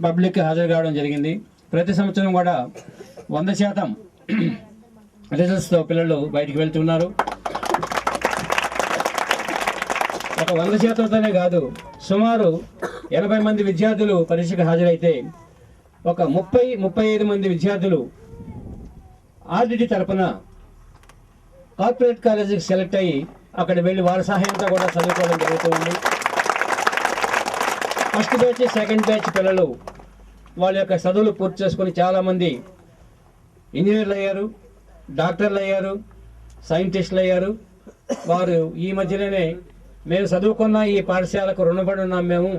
Public హాజరు కావడం జరిగింది. ప్రతి సంవత్సరం కూడా 100% రిజల్ట్స్తో పిల్లలు బయటికి వెళ్తున్నారు. ఒక 100%తోనే కాదు, సుమారు 80 మంది విద్యార్థులు పరీక్షకు హాజరైతే ఒక 30-35 మంది విద్యార్థులు ఆర్డిటి తరపున కార్పొరేట్ కాలేజీకి సెలెక్ట్ అయ్యి అక్కడ వెళ్ళి వారి సహాయంతో కూడా చదువుకోవడం జరుగుతుంది. ఫస్ట్ బ్యాచ్, సెకండ్ బ్యాచ్ పిల్లలు వాళ్ళ యొక్క చదువులు పూర్తి చేసుకుని చాలామంది ఇంజనీర్లు అయ్యారు, డాక్టర్లు అయ్యారు, సైంటిస్టులు అయ్యారు. వారు ఈ మధ్యలోనే మేము చదువుకున్న ఈ పాఠశాలకు రుణపడి ఉన్నాం, మేము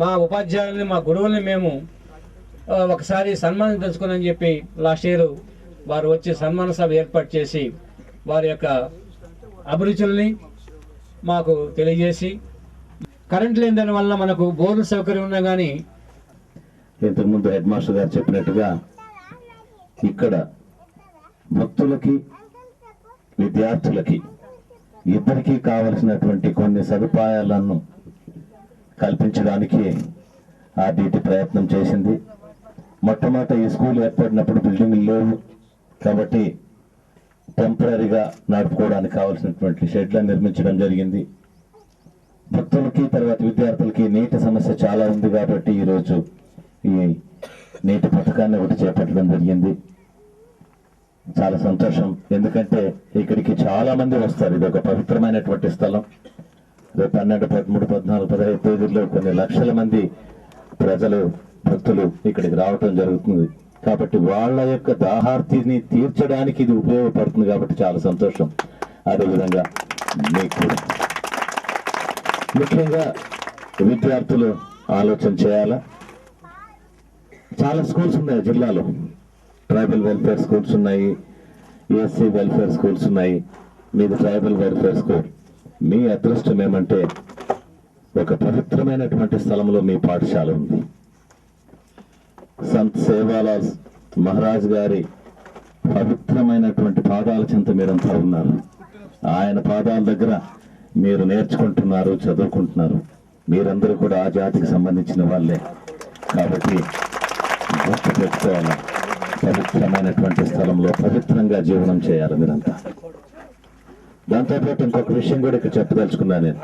మా ఉపాధ్యాయుల్ని, మా గురువుల్ని మేము ఒకసారి సన్మానం తెలుసుకుని చెప్పి లాస్ట్ ఇయర్ వారు వచ్చి సన్మాన సభ ఏర్పాటు చేసి వారి యొక్క అభిరుచుల్ని మాకు తెలియజేసి, కరెంట్ లేని దాని వల్ల మనకు బోర్డు సౌకర్యం ఉన్నా కానీ ఇంతకుముందు హెడ్ మాస్టర్ గారు చెప్పినట్టుగా ఇక్కడ భక్తులకి విద్యార్థులకి ఇద్దరికీ కావలసినటువంటి కొన్ని సదుపాయాలను కల్పించడానికి ఆర్డిటి ప్రయత్నం చేసింది. మొట్టమొదట ఈ స్కూల్ ఏర్పడినప్పుడు బిల్డింగ్లు లేవు కాబట్టి టెంపరీగా నడుపుకోవడానికి కావాల్సినటువంటి షెడ్లను నిర్మించడం జరిగింది. భక్తులకి తర్వాత విద్యార్థులకి నీటి సమస్య చాలా ఉంది కాబట్టి ఈరోజు ఈ నీటి పథకాన్ని ఒకటి చేపట్టడం జరిగింది. చాలా సంతోషం, ఎందుకంటే ఇక్కడికి చాలా మంది వస్తారు. ఇది ఒక పవిత్రమైనటువంటి స్థలం. రేపు 12, 13, 14, 15 తేదీల్లో కొన్ని లక్షల మంది ప్రజలు, భక్తులు ఇక్కడికి రావటం జరుగుతుంది. కాబట్టి వాళ్ళ యొక్క దాహార్తిని తీర్చడానికి ఇది ఉపయోగపడుతుంది కాబట్టి చాలా సంతోషం. అదేవిధంగా మీకు ముఖ్యంగా విద్యార్థులు ఆలోచన చేయాలా. చాలా స్కూల్స్ ఉన్నాయి జిల్లాలో. ట్రైబల్ వెల్ఫేర్ స్కూల్స్ ఉన్నాయి, ఎస్సీ వెల్ఫేర్ స్కూల్స్ ఉన్నాయి, మీది ట్రైబల్ వెల్ఫేర్ స్కూల్. మీ అదృష్టం ఏమంటే ఒక పవిత్రమైనటువంటి స్థలంలో మీ పాఠశాల ఉంది. సంత్ సేవాలాల్ మహారాజ్ గారి పవిత్రమైనటువంటి పాదాల చెంత మీరంతా ఉన్నారు. ఆయన పాదాల దగ్గర మీరు నేర్చుకుంటున్నారు, చదువుకుంటున్నారు. మీరందరూ కూడా ఆ జాతికి సంబంధించిన వాళ్ళే కాబట్టి గుర్తు పెట్టుకోవాలి. పవిత్రమైనటువంటి స్థలంలో పవిత్రంగా జీవనం చేయాలి మీరంతా. దాంతోపాటు ఇంకొక విషయం కూడా ఇక్కడ చెప్పదలుచుకున్నాను నేను.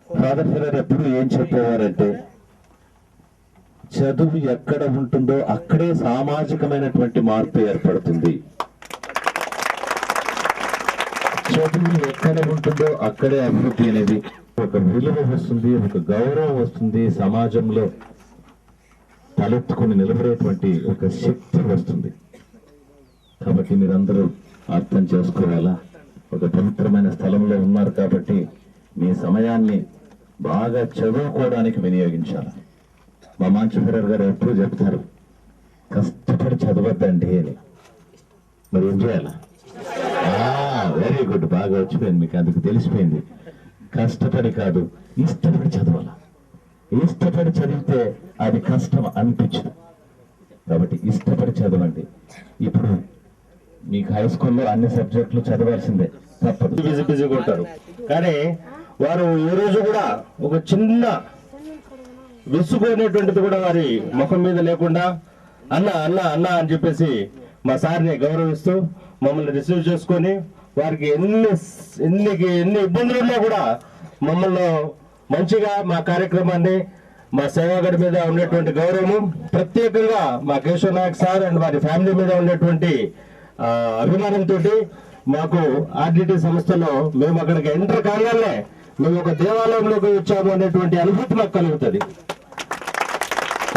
ఫాదర్ ఫెరర్ ఎప్పుడు ఏం చెప్పేవారంటే, చదువు ఎక్కడ ఉంటుందో అక్కడే సామాజికమైనటువంటి మార్పు ఏర్పడుతుంది. చదువు ఎక్కడ ఉంటుందో అక్కడే అభివృద్ధి అనేది ఒక విలువ వస్తుంది, ఒక గౌరవం వస్తుంది, సమాజంలో తలెత్తుకుని నిలబడేటువంటి ఒక శక్తి వస్తుంది. కాబట్టి మీరందరూ అర్థం చేసుకోవాలా. ఒక పవిత్రమైన స్థలంలో ఉన్నారు కాబట్టి మీ సమయాన్ని బాగా చదువుకోవడానికి వినియోగించాలి. మా మాంచఫెరర్ గారు ఎప్పుడు చెప్తారు, కష్టపడి చదవద్దండి అని. మరి ఏం చేయాలా? వెరీ గుడ్, బాగా వచ్చిపోయింది మీకు, అందుకు తెలిసిపోయింది. కష్టపడి కాదు, ఇష్టపడి చదవాలా. ఇష్టపడి చదివితే అది కష్టం అనిపించదు. కాబట్టి ఇష్టపడి చదవండి. ఇప్పుడు మీకు హై స్కూల్లో అన్ని సబ్జెక్టులు చదవాల్సిందే, తప్పదు. బిజీగా ఉంటారు కానీ వారు ఏ రోజు కూడా ఒక చిన్న విసుగు అనేటువంటిది కూడా వారి ముఖం మీద లేకుండా అన్న అన్న అన్న అని చెప్పేసి మా సార్ని గౌరవిస్తూ మమ్మల్ని రిసీవ్ చేసుకొని, వారికి ఎన్ని ఇబ్బందులు ఉన్నా కూడా మమ్మల్ని మంచిగా మా కార్యక్రమాన్ని, మా సేవాగడి మీద ఉన్నటువంటి గౌరవం, ప్రత్యేకంగా మా కేశవ్ నాయక్ సార్ అండ్ వారి ఫ్యామిలీ మీద ఉన్నటువంటి అభిమానంతో మాకు ఆర్డిటి సంస్థలో మేము అక్కడికి ఎంటర్ కాగానే మేము ఒక దేవాలయంలోకి వచ్చాము అనేటువంటి అనుభూతి మాకు కలుగుతుంది,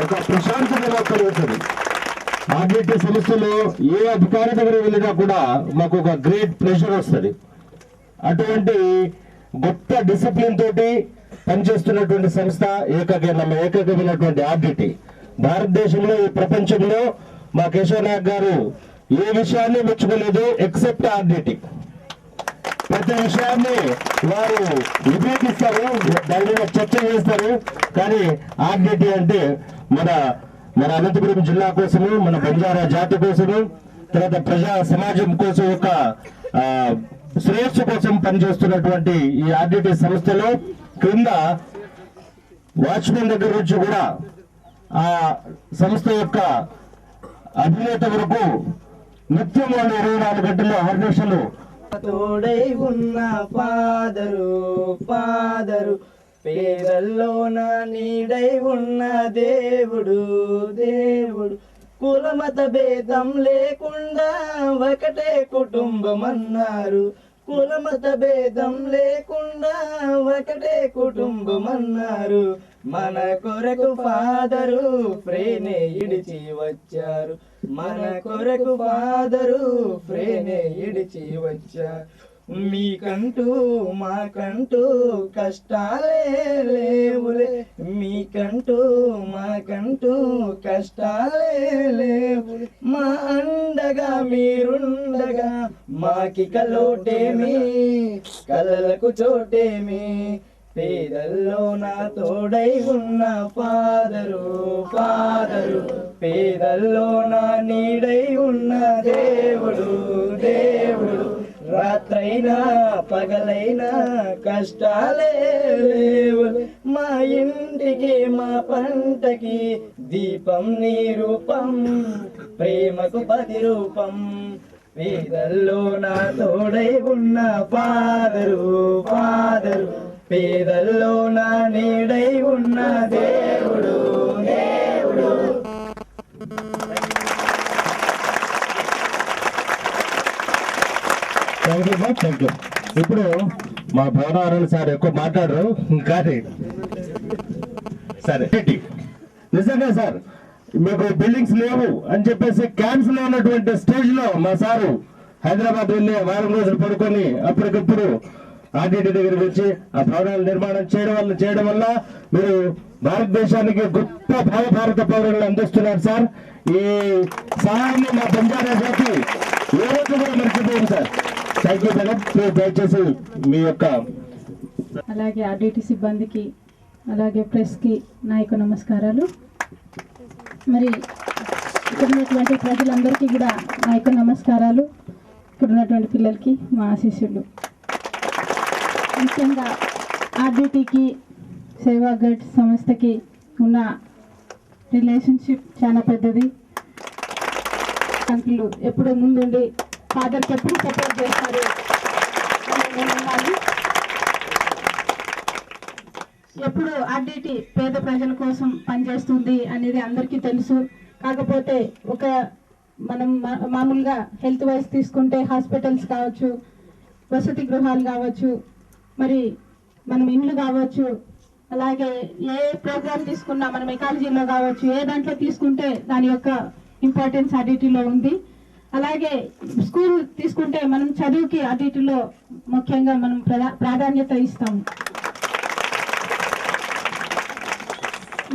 ఒక ప్రశాంతత మాకు కలుగుతుంది. ఆర్డిటి సంస్థలో ఏ అధికారి దగ్గర వెళ్ళినా కూడా మాకు ఒక గ్రేట్ ప్రెషర్ వస్తుంది. అటువంటి గొప్ప డిసిప్లిన్ తోటి పనిచేస్తున్నటువంటి సంస్థ ఏకైకమైనటువంటి ఆర్డిటి. భారతదేశంలో, ఈ ప్రపంచంలో మా కేశవ్ నాయక్ గారు ఏ విషయాన్ని మెచ్చుకోలేదు ఎక్సెప్ట్ ఆర్డిటి. ప్రతి విషయాన్ని వారు విభేదిస్తారు, దాని మీద చర్చ చేస్తారు. కానీ ఆర్డిటి అంటే మన అనంతపురం జిల్లా కోసము, మన బంజారా జాతి కోసము, తర్వాత ప్రజా సమాజం కోసం ఒక శ్రేయస్సు కోసం పనిచేస్తున్నటువంటి ఈ ఆర్డిటి సంస్థలో క్రింద వాచ్మెన్ దగ్గర నుంచి కూడా ఆ సంస్థ యొక్క అధినేత వరకు నిత్యం వాళ్ళు 24 గంటలు 6 నిమిషాలు తోడై ఉన్న ఫాదరు పేదల్లోన నీడై ఉన్న దేవుడు కులమత భేదం లేకుండా ఒకటే కుటుంబం అన్నారు. కులమత భేదం లేకుండా ఒకటే కుటుంబం అన్నారు. మన కొరకు ఫాదరు ఫ్రేనే ఇడిచి వచ్చారు. మన కొరకు ఫాదరు ఫ్రేనే ఇడిచి వచ్చారు. మీకంటూ మాకంటూ కష్టాలే లేవులే. మీకంటూ మాకంటూ కష్టాలే లేవులే. మా అండగా మీరుండగా మాకిక లోటేమి, కలలకు చోటేమి. పేదల్లో నా తోడై ఉన్న ఫాదరు పేదల్లో నా నీడై ఉన్న దేవుడు రాత్రైనా పగలైనా కష్టాలే లేవు. మా ఇంటికి మా పంటకి దీపం నీ రూపం, ప్రేమకు ప్రతిరూపం. పేదల్లో నా తోడై ఉన్న ఫాదరు పేదల్లో నా నీడై ఉన్న దేవుడు. Thank you. ఇప్పుడు మా భవనారాయణ సార్ ఎక్కువ మాట్లాడరు కానీ సరే నిజంగా సార్ మీకు బిల్డింగ్స్ లేవు అని చెప్పేసి క్యాన్సిల్ ఉన్నటువంటి స్టేజ్ లో మా సారు హైదరాబాద్ వెళ్ళి వారం రోజులు పడుకొని అప్పటికప్పుడు ఆర్డీటీ దగ్గరికి వచ్చి ఆ భవనాలు నిర్మాణం చేయడం వల్ల మీరు భారతదేశానికి గొప్ప భారత పౌరులను అందిస్తున్నారు సార్. ఈ సహాయాన్ని మా బంజారా జాతి ఏ రోజు కూడా మర్చిపోయింది సార్. Thank you madam. దయచేసి మీ యొక్క అలాగే ఆర్డీటీ సిబ్బందికి అలాగే ప్రెస్కి నా యొక్క నమస్కారాలు. మరి ఇక్కడ ఉన్నటువంటి ప్రజలందరికీ కూడా నా యొక్క నమస్కారాలు. ఇక్కడ ఉన్నటువంటి పిల్లలకి మా ఆశీస్సులు. ముఖ్యంగా ఆర్డీటీకి సేవాగఢ్ సంస్థకి ఉన్న రిలేషన్షిప్ చాలా పెద్దది. అంకులు ఎప్పుడూ ముందుండి ఫాదర్కి ఎప్పుడు సపోర్ట్ చేస్తారు. ఎప్పుడు ఆర్డీటీ పేద ప్రజల కోసం పనిచేస్తుంది అనేది అందరికీ తెలుసు. కాకపోతే ఒక మనం మామూలుగా హెల్త్ వైజ్ తీసుకుంటే హాస్పిటల్స్ కావచ్చు, వసతి గృహాలు కావచ్చు, మరి మనం ఇండ్లు కావచ్చు, అలాగే ఏ ప్రోగ్రామ్ తీసుకున్నా మనం ఎకాలజీలో కావచ్చు, ఏ దాంట్లో తీసుకుంటే దాని యొక్క ఇంపార్టెన్స్ ఆర్డీటీలో ఉంది. అలాగే స్కూల్ తీసుకుంటే మనం చదువుకి ఆర్డీటీలో ముఖ్యంగా మనం ప్రాధాన్యత ఇస్తాము.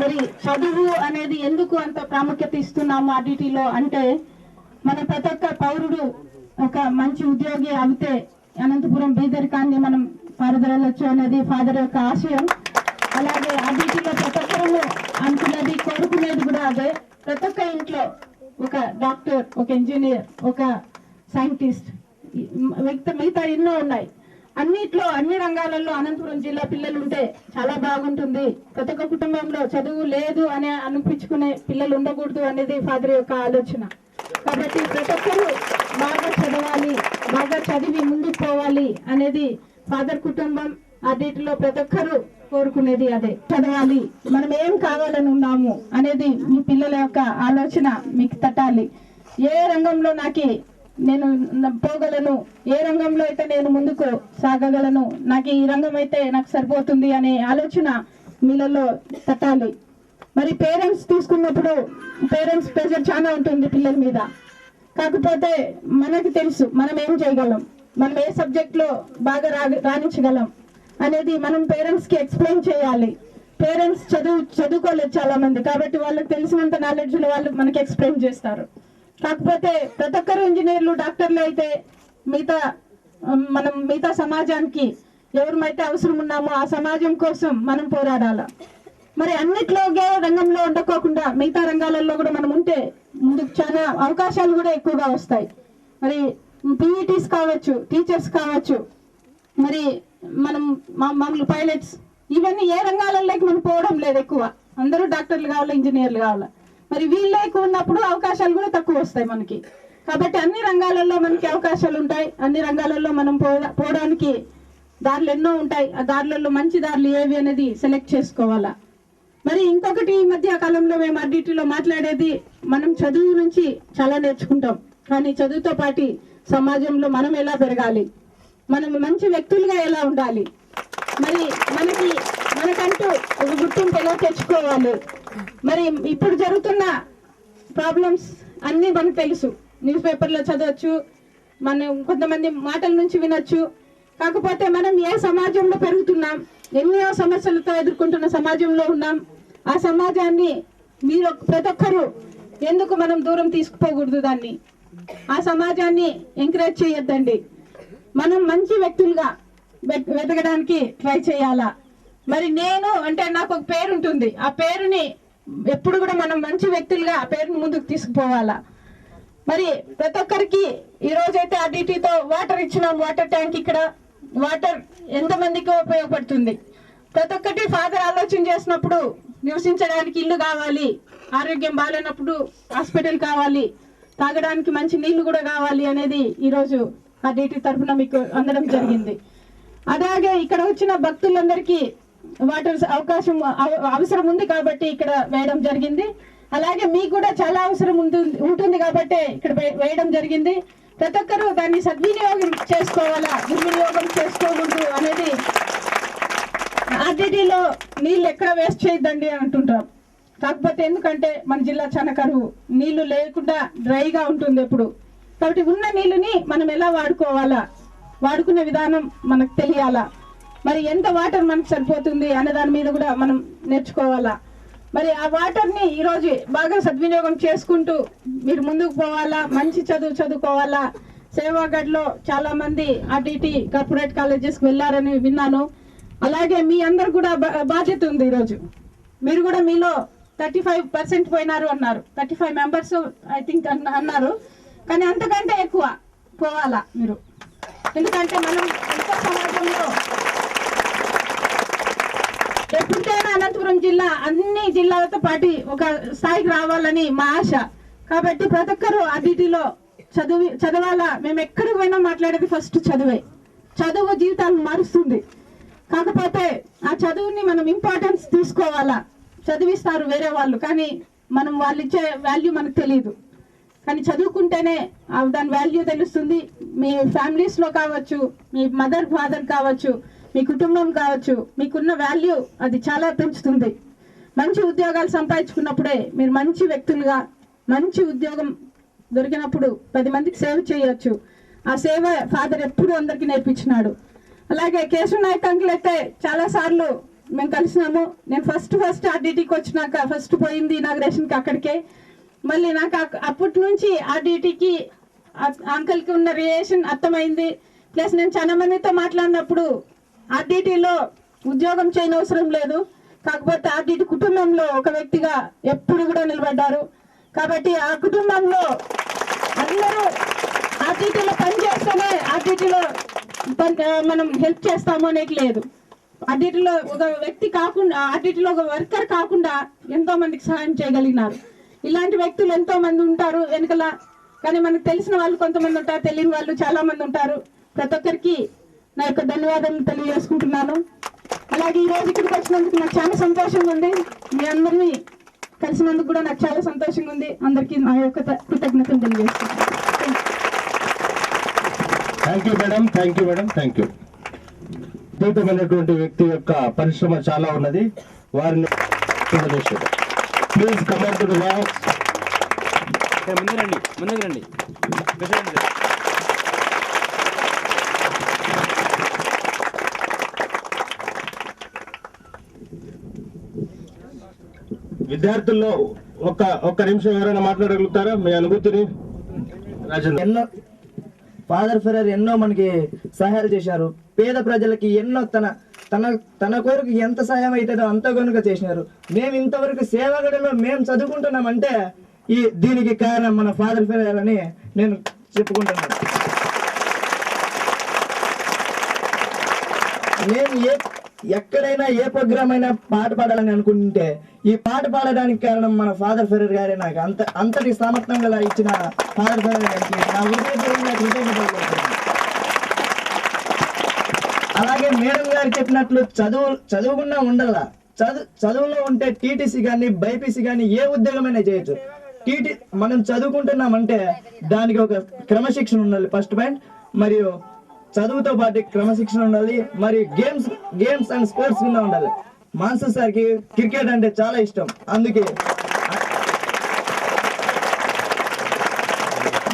మరి చదువు అనేది ఎందుకు అంత ప్రాముఖ్యత ఇస్తున్నాము ఆర్డీటీలో అంటే, మన ప్రతి ఒక్క పౌరుడు ఒక మంచి ఉద్యోగి అవుతే అనంతపురం బీదరికాన్ని మనం పారదలవచ్చు అనేది ఫాదర్ యొక్క ఆశయం. అలాగే ఆర్డీటీలో ప్రతి ఒక్కరు అనుకునేది కోరుకునేది కూడా అదే. ప్రతి ఒక్క ఇంట్లో ఒక డాక్టర్, ఒక ఇంజనీర్, ఒక సైంటిస్ట్, మిగతా ఎన్నో ఉన్నాయి. అన్నిట్లో అన్ని రంగాలలో అనంతపురం జిల్లా పిల్లలు ఉంటే చాలా బాగుంటుంది. ప్రతి ఒక్క కుటుంబంలో చదువు లేదు అని అనిపించుకునే పిల్లలు ఉండకూడదు అనేది ఫాదర్ యొక్క ఆలోచన. కాబట్టి ప్రతి ఒక్కరూ బాగా చదవాలి, బాగా చదివి ముందుకు పోవాలి అనేది ఫాదర్ కుటుంబం ఆర్డీటీలో ప్రతి ఒక్కరూ కోరుకునేది అదే. చదవాలి, మనం ఏం కావాలని ఉన్నాము అనేది మీ పిల్లల యొక్క ఆలోచన మీకు తట్టాలి. ఏ రంగంలో నేను పోగలను, ఏ రంగంలో అయితే నేను ముందుకు సాగగలను, నాకు ఈ రంగం అయితే నాకు సరిపోతుంది అనే ఆలోచన మీలలో తట్టాలి. మరి పేరెంట్స్ తీసుకున్నప్పుడు పేరెంట్స్ ప్రెషర్ చాలా ఉంటుంది పిల్లల మీద. కాకపోతే మనకి తెలుసు మనం ఏం చేయగలం, మనం ఏ సబ్జెక్ట్లో బాగా రాణించగలం అనేది మనం పేరెంట్స్కి ఎక్స్ప్లెయిన్ చేయాలి. పేరెంట్స్ చదువుకోలేదు చాలా మంది, కాబట్టి వాళ్ళకి తెలిసినంత నాలెడ్జ్లో వాళ్ళు మనకి ఎక్స్ప్లెయిన్ చేస్తారు. కాకపోతే ప్రతి ఒక్కరు ఇంజనీర్లు, డాక్టర్లు అయితే మిగతా సమాజానికి ఎవరిమైతే అవసరం ఉన్నామో ఆ సమాజం కోసం మనం పోరాడాల. మరి అన్నిట్లోగే రంగంలో ఉండకోకుండా మిగతా రంగాలలో కూడా మనం ఉంటే ముందుకు చాలా అవకాశాలు కూడా ఎక్కువగా వస్తాయి. మరి పీఈటీస్ కావచ్చు, టీచర్స్ కావచ్చు, మరి మనం మామూలు పైలట్స్, ఇవన్నీ ఏ రంగాలలోకి మనం పోవడం లేదు ఎక్కువ. అందరూ డాక్టర్లు కావాలా, ఇంజనీర్లు కావాలా. మరి వీళ్ళే ఎక్కువ ఉన్నప్పుడు అవకాశాలు కూడా తక్కువ వస్తాయి మనకి. కాబట్టి అన్ని రంగాలలో మనకి అవకాశాలు ఉంటాయి. అన్ని రంగాలలో మనం పోవడానికి దారులు ఎన్నో ఉంటాయి. ఆ దారులలో మంచి దారులు ఏవి అనేది సెలెక్ట్ చేసుకోవాలా. మరి ఇంకొకటి, ఈ మధ్య కాలంలో మేము RDTలో మాట్లాడేది, మనం చదువు నుంచి చాలా నేర్చుకుంటాం, కానీ చదువుతో పాటు సమాజంలో మనం ఎలా పెరగాలి, మనం మంచి వ్యక్తులుగా ఎలా ఉండాలి, మరి మనకంటూ ఒక గుర్తింపు ఎలా తెచ్చుకోవాలి. మరి ఇప్పుడు జరుగుతున్న ప్రాబ్లమ్స్ అన్నీ మనకు తెలుసు, న్యూస్ పేపర్లో చదవచ్చు, మనం కొంతమంది మాటల నుంచి వినొచ్చు. కాకపోతే మనం ఏ సమాజంలో పెరుగుతున్నాం, ఎన్నో సమస్యలతో ఎదుర్కొంటున్న సమాజంలో ఉన్నాం. ఆ సమాజాన్ని మీరు ప్రతి ఒక్కరూ ఎందుకు మనం దూరం తీసుకుపోకూడదు, దాన్ని ఆ సమాజాన్ని ఎంకరేజ్ చేయొద్దండి. మనం మంచి వ్యక్తులుగా వెతకడానికి ట్రై చేయాలా. మరి నేను అంటే నాకు ఒక పేరు ఉంటుంది, ఆ పేరుని ఎప్పుడు కూడా మనం మంచి వ్యక్తులుగా ఆ పేరుని ముందుకు తీసుకుపోవాలా. మరి ప్రతి ఒక్కరికి ఈ రోజైతే RDTతో వాటర్ ఇచ్చినాం, వాటర్ ట్యాంక్. ఇక్కడ వాటర్ ఎంతమందికి ఉపయోగపడుతుంది. ప్రతి ఒక్కటి ఫాదర్ ఆలోచన చేసినప్పుడు నివసించడానికి ఇల్లు కావాలి, ఆరోగ్యం బాగాలేనప్పుడు హాస్పిటల్ కావాలి, తాగడానికి మంచి నీళ్లు కూడా కావాలి అనేది ఈరోజు RDT తరఫున మీకు అందడం జరిగింది. అలాగే ఇక్కడ వచ్చిన భక్తులందరికీ వాటర్ అవసరం ఉంది కాబట్టి ఇక్కడ వేయడం జరిగింది. అలాగే మీకు కూడా చాలా అవసరం ఉంటుంది కాబట్టి ఇక్కడ వేయడం జరిగింది. ప్రతి ఒక్కరూ దాన్ని సద్వినియోగం చేసుకోవాలా, దుర్వినియోగం చేసుకోకూడదు అనేది. RDTలో నీళ్ళు ఎక్కడ వేస్ట్ చేయొద్దండి అని అంటుంటాం. కాకపోతే ఎందుకంటే మన జిల్లా చాలా కరువు, నీళ్లు లేకుండా డ్రైగా ఉంటుంది ఎప్పుడు. కాబట్టి ఉన్న నీళ్ళని మనం ఎలా వాడుకోవాలా, వాడుకునే విధానం మనకు తెలియాలా. మరి ఎంత వాటర్ మనకు సరిపోతుంది అనే దాని మీద కూడా మనం నేర్చుకోవాలా. మరి ఆ వాటర్ని ఈరోజు బాగా సద్వినియోగం చేసుకుంటూ మీరు ముందుకు పోవాలా, మంచి చదువుకోవాలా. సేవాగఢ్లో చాలా మంది RDT కార్పొరేట్ కాలేజెస్కి వెళ్ళారని విన్నాను. అలాగే మీ అందరు కూడా బాధ్యత ఉంది. ఈరోజు మీరు కూడా మీలో 35% పోయినారు అన్నారు, 35 మెంబర్స్ ఐ థింక్ అన్నారు. కానీ అంతకంటే ఎక్కువ పోవాలా మీరు, ఎందుకంటే మనం ఎంత సమాజంలో ఎప్పుడైనా అనంతపురం జిల్లా అన్ని జిల్లాలతో పాటు ఒక స్థాయికి రావాలని మా ఆశ. కాబట్టి ప్రతి ఒక్కరూ RDTలో చదవాలా. మేము ఎక్కడికి పోయినా మాట్లాడేది ఫస్ట్ చదువే. చదువు జీవితాలను మారుస్తుంది. కాకపోతే ఆ చదువుని మనం ఇంపార్టెన్స్ తీసుకోవాలా. చదివిస్తారు వేరే వాళ్ళు, కానీ మనం వాళ్ళు ఇచ్చే వాల్యూ మనకు తెలియదు. కానీ చదువుకుంటేనే దాని వాల్యూ తెలుస్తుంది. మీ ఫ్యామిలీస్లో కావచ్చు, మీ మదర్ ఫాదర్ కావచ్చు, మీ కుటుంబం కావచ్చు, మీకున్న వాల్యూ అది చాలా పెంచుతుంది. మంచి ఉద్యోగాలు సంపాదించుకున్నప్పుడే మీరు మంచి వ్యక్తులుగా, మంచి ఉద్యోగం దొరికినప్పుడు 10 మందికి సేవ చేయొచ్చు. ఆ సేవ ఫాదర్ ఎప్పుడు అందరికీ నేర్పించినాడు. అలాగే కేశవ నాయక్ అంకుల్ అయితే చాలా సార్లు మేము కలిసినాము. నేను ఫస్ట్ RDTకి వచ్చినాక ఫస్ట్ పోయింది ఇనాగ్రేషన్కి అక్కడికే. మళ్ళీ నాకు అప్పటి నుంచి RDTకి అంకుల్కి ఉన్న రిలేషన్ అర్థమైంది. ప్లస్ నేను చాలా మందితో మాట్లాడినప్పుడు RDTలో ఉద్యోగం చేయనవసరం లేదు, కాకపోతే RDT కుటుంబంలో ఒక వ్యక్తిగా ఎప్పుడు కూడా నిలబడ్డారు. కాబట్టి ఆ కుటుంబంలో అందరూ RDTలో పనిచేస్తేనే RDTలో మనం హెల్ప్ చేస్తాము అనేది లేదు. RDTలో ఒక వ్యక్తి కాకుండా, RDTలో ఒక వర్కర్ కాకుండా ఎంతో మందికి సహాయం చేయగలిగినారు. ఇలాంటి వ్యక్తులు ఎంతో మంది ఉంటారు వెనకల. కానీ మనకు తెలిసిన వాళ్ళు కొంతమంది ఉంటారు, తెలియని వాళ్ళు చాలా మంది ఉంటారు. ప్రతి ఒక్కరికి నా యొక్క ధన్యవాదాలు తెలియజేసుకుంటున్నాను. అలాగే ఈ రోజు ఇక్కడికి వచ్చినందుకు నాకు చాలా సంతోషంగా ఉంది. మీ అందరినీ కలిసినందుకు కూడా నాకు చాలా సంతోషంగా ఉంది. అందరికీ నా యొక్క కృతజ్ఞతలు తెలియజేస్తున్నాను. Thank you madam. అద్భుతమైనటువంటి వ్యక్తి యొక్క పరిశ్రమ చాలా ఉన్నది. వారిని please come to the box. ముందుకు రండి. విద్యార్థుల్లో ఒక్క నిమిషం ఎవరైనా మాట్లాడగలుగుతారా మీ అనుభూతిని? ఎన్నో ఫాదర్ ఫెరర్ ఎన్నో మనకి సహాయాలు చేశారు. పేద ప్రజలకి ఎన్నో తన కోరిక ఎంత సహాయం అవుతుందో అంత కనుక చేసినారు. మేము ఇంతవరకు సేవాగఢలో మేము చదువుకుంటున్నామంటే దీనికి కారణం మన ఫాదర్ ఫెరర్ అని నేను చెప్పుకుంటున్నాను. ఎక్కడైనా ఏ ప్రోగ్రామ్ అయినా పాట పాడాలని అనుకుంటే ఈ పాట పాడడానికి కారణం మన ఫాదర్ ఫెర్రర్ గారే. నాకు అంతటి సామర్థ్యం గల ఇచ్చిన ఫాదర్ ఫెర్రర్ గారికి నా హృదయపూర్వక కృతజ్ఞతలు తెలుపుతున్నాను. అలాగే మేడం గారు చెప్పినట్లు చదువుకున్నా ఉండాల. చదువులో ఉంటే టీటీసీ కానీ బైపీసీ కానీ ఏ ఉద్యోగమైనా చేయొచ్చు. మనం చదువుకుంటున్నామంటే దానికి ఒక క్రమశిక్షణ ఉండాలి ఫస్ట్ పాయింట్. మరియు చదువుతో పాటు క్రమశిక్షణ ఉండాలి. మరియు గేమ్స్ అండ్ స్పోర్ట్స్ కింద ఉండాలి. మాన్సూర్ సార్కి క్రికెట్ అంటే చాలా ఇష్టం. అందుకే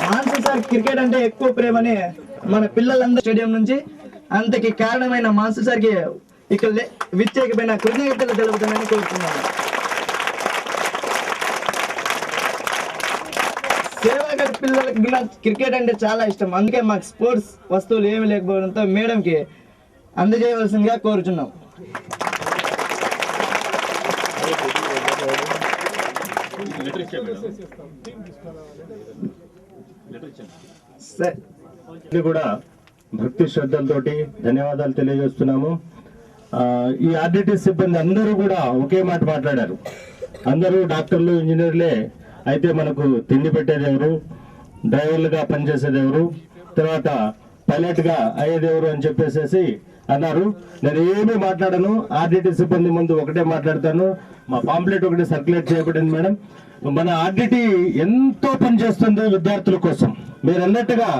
మాన్సూర్ సార్ క్రికెట్ అంటే ఎక్కువ ప్రేమని మన పిల్లలందరూ స్టేడియం నుంచి అంతకి కారణమైన మాన్సూర్ సార్కి ఇక్కడ విచ్చేకపోయిన కృతజ్ఞతలు తెలుపుతానని కోరుతున్నాను. సేవాగర్ పిల్లలకి క్రికెట్ అంటే చాలా ఇష్టం. అందుకే మాకు స్పోర్ట్స్ వస్తువులు ఏమి లేకపోవడంతో మేడంకి అందజేయవలసిందిగా కోరుచున్నాం. కూడా భక్తి శ్రద్ధలతోటి ధన్యవాదాలు తెలియజేస్తున్నాము. ఈ ఆర్డిటి సిబ్బంది అందరూ కూడా ఒకే మాట మాట్లాడారు. అందరూ డాక్టర్లు, ఇంజనీర్లే. అయితే మనకు తిండి పెట్టేది ఎవరు, డ్రైవర్లుగా పనిచేసేది ఎవరు, తర్వాత పైలట్ గా అయ్యేది ఎవరు అని చెప్పేసి అన్నారు. నేను ఏమీ మాట్లాడను, ఆర్డిటి సిబ్బంది ముందు ఒకటే మాట్లాడతాను. మా పాంప్లెట్ ఒకటి సర్క్యులేట్ చేయబడింది మేడం. మన ఆర్డిటి ఎంతో పనిచేస్తుంది విద్యార్థుల కోసం. మీరు అన్నట్టుగా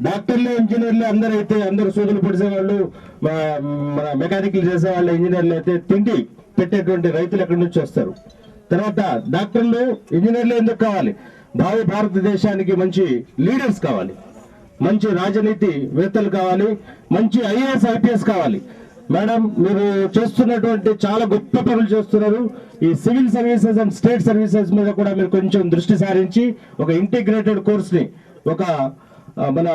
డాక్టర్లు, ఇంజనీర్లు అందరూ సూదులు పొడిసేవాళ్ళు, మన మెకానికల్ చేసేవాళ్ళు, ఇంజనీర్లు అయితే తిండి పెట్టేటువంటి రైతులు ఎక్కడి నుంచి వస్తారు. తర్వాత డాక్టర్లు, ఇంజనీర్లు ఎందుకు కావాలి? భావి భారతదేశానికి మంచి లీడర్స్ కావాలి, మంచి రాజనీతి వేత్తలు కావాలి, మంచి ఐఏఎస్ ఐపీఎస్ కావాలి. మేడం, మీరు చేస్తున్నటువంటి చాలా గొప్ప పనులు చేస్తున్నారు. ఈ civil services and state services మీద కూడా మీరు కొంచెం దృష్టి సారించి ఒక ఇంటిగ్రేటెడ్ కోర్స్ ని ఒక మన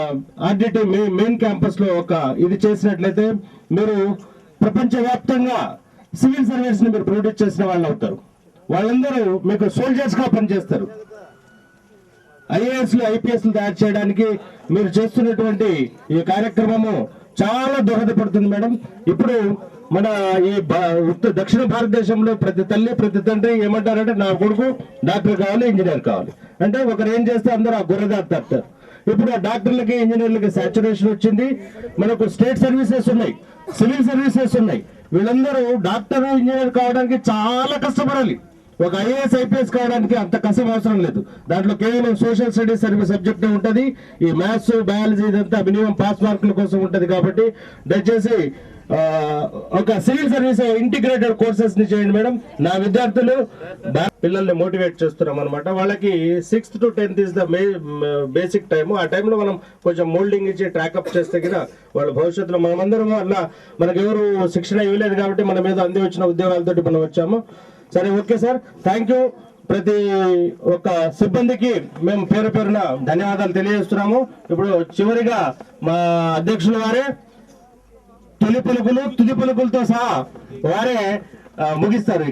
ఆర్డిటి మెయిన్ క్యాంపస్ లో ఒక ఇది చేసినట్లయితే మీరు ప్రపంచవ్యాప్తంగా సివిల్ సర్వీస్ ని మీరు ప్రొడ్యూస్ చేసిన వాళ్ళు అవుతారు. వాళ్ళందరూ మీకు సోల్జర్స్ గా పనిచేస్తారు. ఐఏఎస్ లు, ఐపీఎస్ లు తయారు చేయడానికి మీరు చేస్తున్నటువంటి ఈ కార్యక్రమము చాలా దోహదపడుతుంది మేడం. ఇప్పుడు మన ఈ దక్షిణ భారతదేశంలో ప్రతి తల్లి, ప్రతి తండ్రి ఏమంటారంటే నా కొడుకు డాక్టర్ కావాలి, ఇంజనీర్ కావాలి అంటే ఒకరు ఏం చేస్తే అందరూ ఆ గుర్రదారి తప్పుతారు. ఇప్పుడు ఆ డాక్టర్లకి, ఇంజనీర్లకి సాచురేషన్ వచ్చింది. మనకు స్టేట్ సర్వీసెస్ ఉన్నాయి, సివిల్ సర్వీసెస్ ఉన్నాయి. వీళ్ళందరూ డాక్టర్, ఇంజనీర్ కావడానికి చాలా కష్టపడాలి. ఒక ఐఏఎస్, ఐపీఎస్ కావడానికి అంత కష్టం అవసరం లేదు. దాంట్లో కేవలం సోషల్ స్టడీస్ సర్వీస్ సబ్జెక్ట్ ఉంటుంది. ఈ మ్యాథ్స్, బయాలజీ ఇదంతా మినిమం పాస్ మార్కుల కోసం ఉంటుంది. కాబట్టి దయచేసి ఒక సివిల్ సర్వీస్ ఇంటిగ్రేటెడ్ కోర్సెస్ ని చేయండి మేడం. నా విద్యార్థులు పిల్లల్ని మోటివేట్ చేస్తున్నాం అనమాట. వాళ్ళకి 6th to 10th is the basic time. ఆ టైంలో మనం కొంచెం మోల్డింగ్ ఇచ్చి ట్రాకప్ చేస్తే కదా వాళ్ళ భవిష్యత్తులో మనమందరం అలా మనకు ఎవరు శిక్షణ ఇవ్వలేదు కాబట్టి మన మీద అంది వచ్చిన ఉద్యోగాలతోటి మనం వచ్చాము. సరే, ఓకే సార్, థ్యాంక్ యూ. ప్రతి ఒక్క సిబ్బందికి మేము పేరు పేరున ధన్యవాదాలు తెలియజేస్తున్నాము. ఇప్పుడు చివరిగా మా అధ్యక్షుల వారే తొలి పలుకులు, తుది పలుకులతో సహా వారే ముగిస్తారు.